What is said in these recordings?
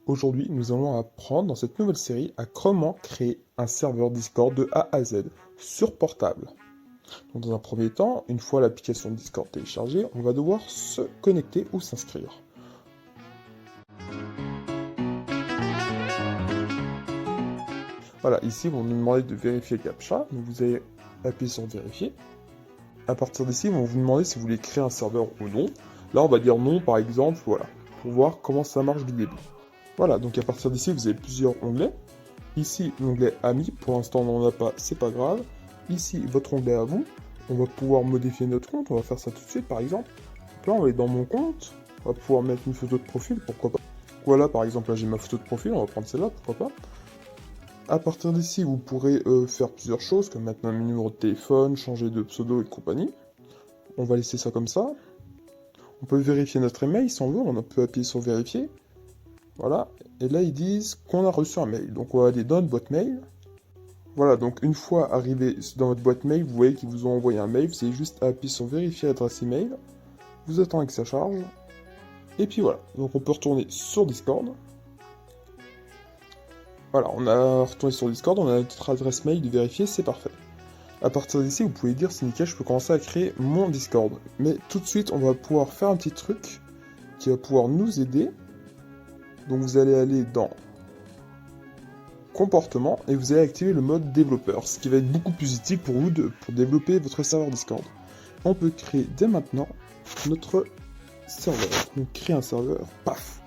Aujourd'hui, nous allons apprendre dans cette nouvelle série à comment créer un serveur Discord de A à Z sur portable. Donc, dans un premier temps, une fois l'application Discord téléchargée, on va devoir se connecter ou s'inscrire. Voilà, ici, ils vont nous demander de vérifier le CAPTCHA, donc vous allez appuyer sur vérifier. À partir d'ici, ils vont vous demander si vous voulez créer un serveur ou non. Là, on va dire non, par exemple, voilà, pour voir comment ça marche du début. Voilà, donc à partir d'ici, vous avez plusieurs onglets. Ici, l'onglet Amis, pour l'instant on n'en a pas, c'est pas grave. Ici, votre onglet à vous. On va pouvoir modifier notre compte, on va faire ça tout de suite par exemple. Donc là, on va aller dans mon compte, on va pouvoir mettre une photo de profil, pourquoi pas. Voilà, par exemple, là j'ai ma photo de profil, on va prendre celle-là, pourquoi pas. À partir d'ici, vous pourrez faire plusieurs choses, comme mettre un numéro de téléphone, changer de pseudo et compagnie. On va laisser ça comme ça. On peut vérifier notre email si on veut, on peut appuyer sur vérifier. Voilà, et là ils disent qu'on a reçu un mail. Donc on va aller dans notre boîte mail. Voilà, donc une fois arrivé dans votre boîte mail, vous voyez qu'ils vous ont envoyé un mail. Vous avez juste à appuyer sur vérifier l'adresse email. Vous attendez que ça charge. Et puis voilà, donc on peut retourner sur Discord. Voilà, on a retourné sur Discord, on a notre adresse mail de vérifier, c'est parfait. À partir d'ici, vous pouvez dire, c'est nickel, je peux commencer à créer mon Discord. Mais tout de suite, on va pouvoir faire un petit truc qui va pouvoir nous aider. Donc vous allez aller dans comportement et vous allez activer le mode développeur, ce qui va être beaucoup plus utile pour vous pour développer votre serveur Discord. On peut créer dès maintenant notre serveur. Donc créer un serveur, paf.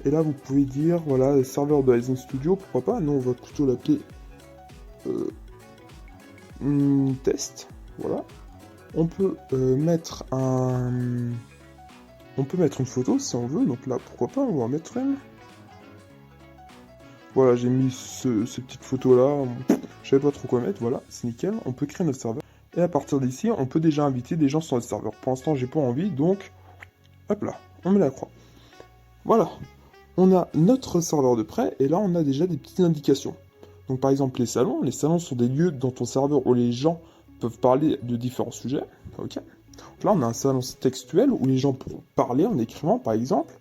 Et là vous pouvez dire voilà serveur de Rising Studio, pourquoi pas. Nous on va plutôt l'appeler test. Voilà. On peut mettre une photo si on veut. Donc là pourquoi pas, on va en mettre une. Voilà, j'ai mis ces petites photos là, je savais pas trop quoi mettre, voilà, c'est nickel, on peut créer notre serveur. Et à partir d'ici, on peut déjà inviter des gens sur le serveur. Pour l'instant, j'ai pas envie, donc, hop là, on met la croix. Voilà, on a notre serveur de prêt, et là, on a déjà des petites indications. Donc par exemple, les salons sont des lieux dans ton serveur où les gens peuvent parler de différents sujets, ok. Donc là, on a un salon textuel où les gens pourront parler en écrivant, par exemple.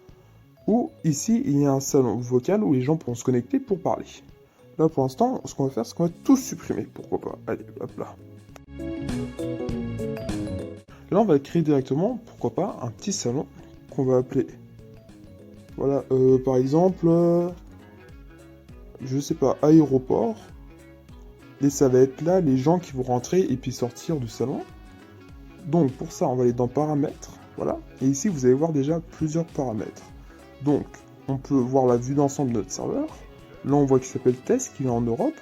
Ou ici, il y a un salon vocal où les gens pourront se connecter pour parler. Là, pour l'instant, ce qu'on va faire, c'est qu'on va tout supprimer. Pourquoi pas? Allez, hop là. Là, on va créer directement, pourquoi pas, un petit salon qu'on va appeler... Voilà, par exemple... je sais pas, aéroport. Et ça va être là, les gens qui vont rentrer et puis sortir du salon. Donc, pour ça, on va aller dans paramètres. Voilà. Et ici, vous allez voir déjà plusieurs paramètres. Donc, on peut voir la vue d'ensemble de notre serveur. Là, on voit qu'il s'appelle test, qu'il est en Europe.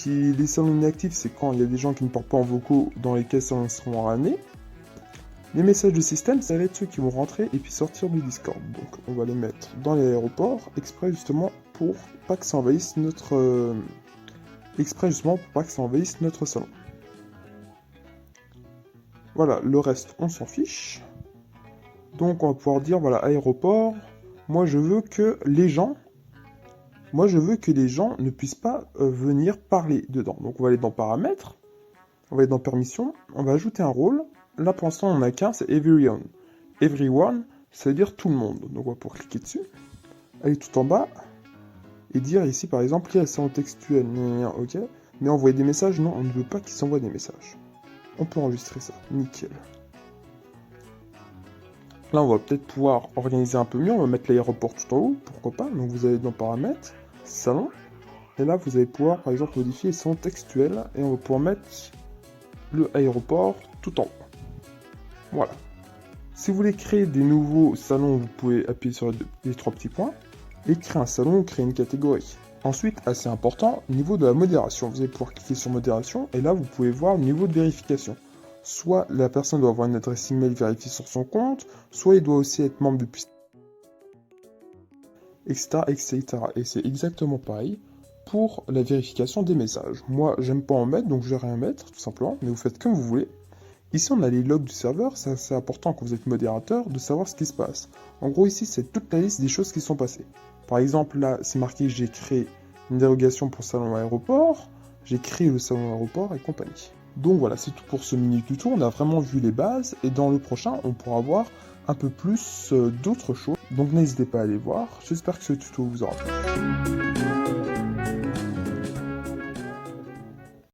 Les salons inactifs, c'est quand il y a des gens qui ne parlent pas en vocaux dans lesquels ça seront ramenés. Les messages de système, ça va être ceux qui vont rentrer et puis sortir du Discord. Donc, on va les mettre dans l'aéroport, exprès justement pour pas que ça envahisse notre... salon. Voilà, le reste, on s'en fiche. Donc, on va pouvoir dire, voilà, aéroport... Moi, je veux que les gens ne puissent pas venir parler dedans. Donc, on va aller dans paramètres, on va aller dans permission, on va ajouter un rôle. Là, pour l'instant, on n'a qu'un, c'est everyone. Everyone, ça veut dire tout le monde. Donc, on va pouvoir cliquer dessus, aller tout en bas, et dire ici, par exemple, lire c'est en textuel, ok. Mais envoyer des messages, non, on ne veut pas qu'ils s'envoient des messages. On peut enregistrer ça, nickel. Là, on va peut-être pouvoir organiser un peu mieux. On va mettre l'aéroport tout en haut, pourquoi pas. Donc, vous allez dans paramètres, salon. Et là, vous allez pouvoir, par exemple, modifier les salons textuels. Et on va pouvoir mettre le aéroport tout en haut. Voilà. Si vous voulez créer des nouveaux salons, vous pouvez appuyer sur les trois petits points. Et créer un salon ou créer une catégorie. Ensuite, assez important, au niveau de la modération. Vous allez pouvoir cliquer sur modération. Et là, vous pouvez voir le niveau de vérification. Soit la personne doit avoir une adresse email vérifiée sur son compte, soit il doit aussi être membre depuis... etc. etc. Et c'est exactement pareil pour la vérification des messages. Moi, j'aime pas en mettre, donc je vais rien mettre, tout simplement, mais vous faites comme vous voulez. Ici, on a les logs du serveur, c'est assez important quand vous êtes modérateur de savoir ce qui se passe. En gros, ici, c'est toute la liste des choses qui sont passées. Par exemple, là, c'est marqué que j'ai créé une dérogation pour salon aéroport, j'ai créé le salon aéroport et compagnie. Donc voilà, c'est tout pour ce mini tuto, on a vraiment vu les bases, et dans le prochain, on pourra voir un peu plus d'autres choses. Donc n'hésitez pas à aller voir. J'espère que ce tuto vous aura plu.